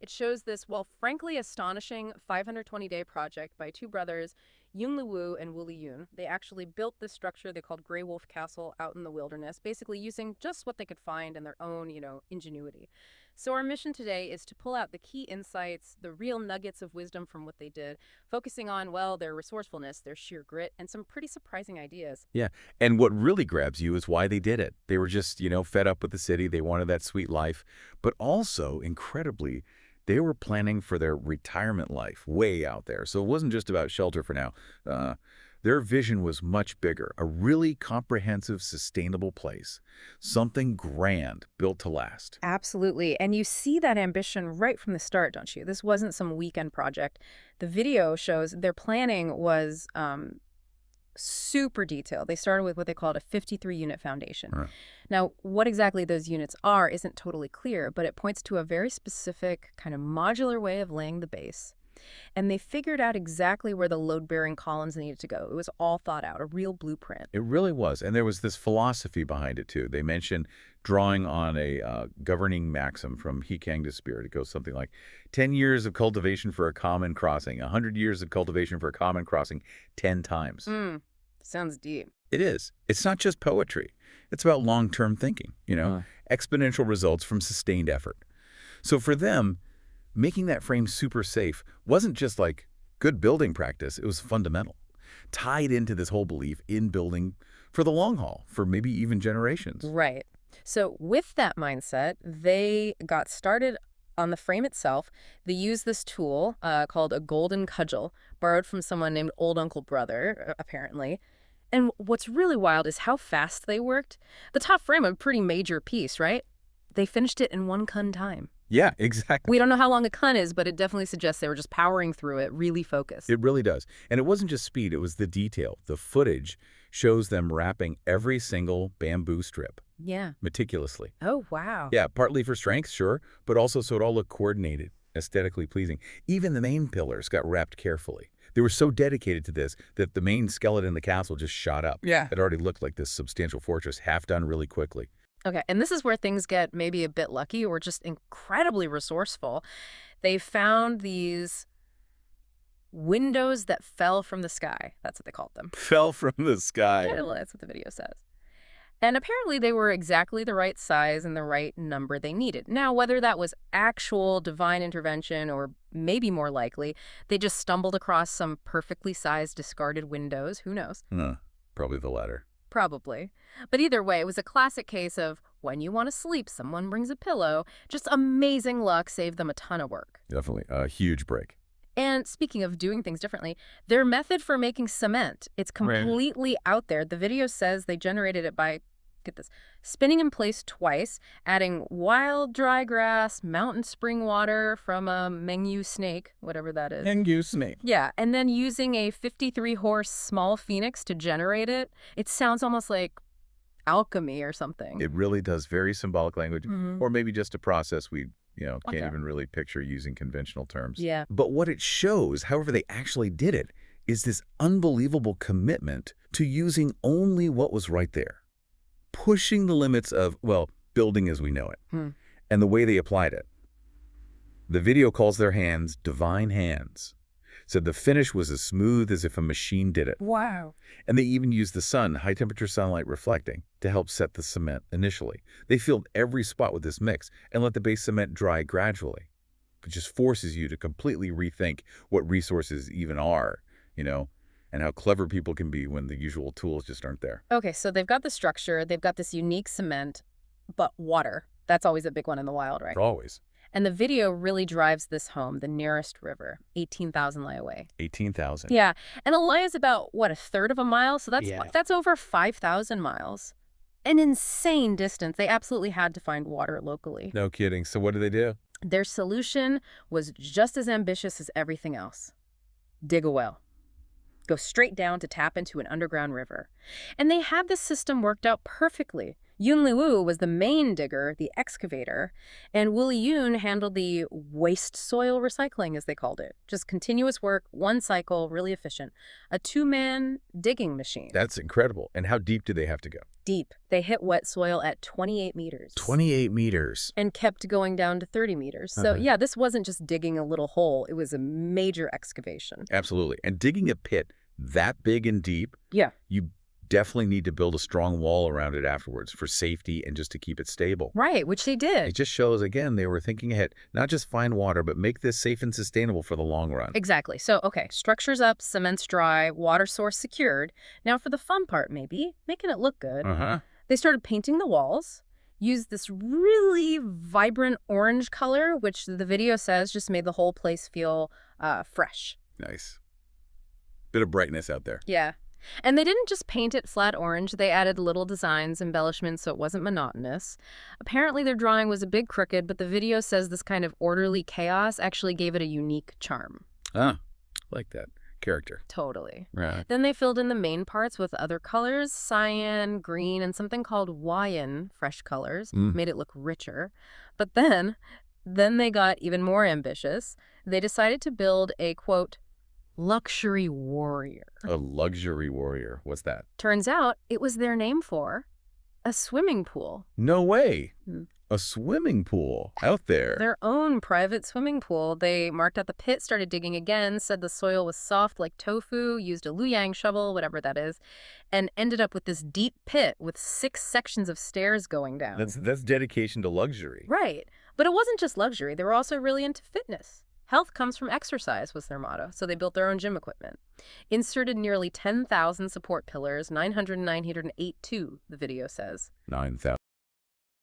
It shows this, well, frankly astonishing 520-day project by two brothers, Yun Li Wu and Wu Li Yun. They actually built this structure they called Grey Wolf Castle out in the wilderness, basically using just what they could find and their own, ingenuity. So our mission today is to pull out the key insights, the real nuggets of wisdom from what they did, focusing on, well, their resourcefulness, their sheer grit, and some pretty surprising ideas. Yeah. And what really grabs you is why they did it. They were just, fed up with the city. They wanted that sweet life. But also, incredibly, they were planning for their retirement life way out there. So it wasn't just about shelter for now. Their vision was much bigger, a really comprehensive, sustainable place, something grand built to last. Absolutely. And you see that ambition right from the start, don't you? This wasn't some weekend project. The video shows their planning was super detailed. They started with what they called a 53-unit foundation. Right. Now, what exactly those units are isn't totally clear, but it points to a very specific kind of modular way of laying the base. And they figured out exactly where the load-bearing columns needed to go. It was all thought out, a real blueprint. It really was. And there was this philosophy behind it, too. They mentioned drawing on a governing maxim from He Kang to Spirit. It goes something like 10 years of cultivation for a common crossing, 100 years of cultivation for a common crossing 10 times. Sounds deep. It is. It's not just poetry. It's about long-term thinking, exponential results from sustained effort. So for them, making that frame super safe wasn't just like good building practice. It was fundamental, tied into this whole belief in building for the long haul, for maybe even generations. Right. So with that mindset, they got started on the frame itself. They used this tool called a golden cudgel, borrowed from someone named Old Uncle Brother, apparently. And what's really wild is how fast they worked. The top frame, a pretty major piece, right? They finished it in 1 kun time. Yeah, exactly. We don't know how long a kun is, but it definitely suggests they were just powering through it, really focused. It really does. And it wasn't just speed, it was the detail. The footage shows them wrapping every single bamboo strip. Yeah. Meticulously. Oh, wow. Yeah, partly for strength, sure, but also so it all looked coordinated, aesthetically pleasing. Even the main pillars got wrapped carefully. They were so dedicated to this that the main skeleton in the castle just shot up. Yeah. It already looked like this substantial fortress, half done really quickly. Okay, and this is where things get maybe a bit lucky or just incredibly resourceful. They found these windows that fell from the sky. That's what they called them. Fell from the sky. Yeah, well, that's what the video says. And apparently they were exactly the right size and the right number they needed. Now, whether that was actual divine intervention or maybe more likely, they just stumbled across some perfectly sized discarded windows. Who knows? Probably the latter. Probably. But either way, it was a classic case of when you want to sleep, someone brings a pillow. Just amazing luck saved them a ton of work. Definitely. A huge break. And speaking of doing things differently, their method for making cement, it's completely out there. The video says they generated it by, get this, spinning in place twice, adding wild dry grass, mountain spring water from a Mengyu snake, whatever that is. Mengyu snake. Yeah, and then using a 53-horse small phoenix to generate it. It sounds almost like alchemy or something. It really does. Very symbolic language. Or maybe just a process we can't Okay. even really picture using conventional terms. Yeah. But what it shows, however they actually did it, is this unbelievable commitment to using only what was right there. Pushing the limits of, well, building as we know it. And the way they applied it. The video calls their hands divine hands. Said the finish was as smooth as if a machine did it. Wow. And they even used the sun, high-temperature sunlight reflecting, to help set the cement initially. They filled every spot with this mix and let the base cement dry gradually. It just forces you to completely rethink what resources even are, and how clever people can be when the usual tools just aren't there. Okay, so they've got the structure, they've got this unique cement, but water. That's always a big one in the wild, right? Always. And the video really drives this home, the nearest river, 18,000 li away. 18,000. Yeah, and the lie is about, what, a third of a mile? So Yeah. that's over 5,000 miles. An insane distance. They absolutely had to find water locally. No kidding. So what do they do? Their solution was just as ambitious as everything else. Dig a well. Go straight down to tap into an underground river. And they had this system worked out perfectly. Yun Li Wu was the main digger, the excavator, and Wu Li Yun handled the waste soil recycling, as they called it. Just continuous work, one cycle, really efficient. A two-man digging machine. That's incredible. And how deep do they have to go? deep. They hit wet soil at 28 meters 28 meters. and kept going down to 30 meters. So, yeah, this wasn't just digging a little hole. It was a major excavation. Absolutely. And digging a pit that big and deep, Yeah. you definitely need to build a strong wall around it afterwards for safety and just to keep it stable. Right, which they It did. just shows, again, they were thinking ahead. Not just find water, but make this safe and sustainable for the long run. Exactly. So, okay, structure's up, cement's dry, water source secured. Now for the fun part, maybe, making it look good. Uh-huh. They started painting the walls, used this really vibrant orange color, which the video says just made the whole place feel fresh. Nice. Bit of brightness out there. Yeah. And they didn't just paint it flat orange. They added little designs, embellishments, so it wasn't monotonous. Apparently their drawing was a bit crooked, but the video says this kind of orderly chaos actually gave it a unique charm. Ah, like that. Character. Totally. Right. Then they filled in the main parts with other colors, cyan, green, and something called Hawaiian fresh colors, made it look richer. But then they got even more ambitious. They decided to build a, quote, luxury warrior. A luxury warrior. What's that? Turns out it was their name for a swimming pool. No way. Hmm. A swimming pool out there. Their own private swimming pool. They marked out the pit, started digging again, said the soil was soft like tofu, used a Luyang shovel, whatever that is, and ended up with this deep pit with 6 sections of stairs going down. That's dedication to luxury. Right. But it wasn't just luxury. They were also really into fitness. Health comes from exercise was their motto, so they built their own gym equipment. Inserted nearly 10,000 support pillars, 908 too, the video says. 9,000.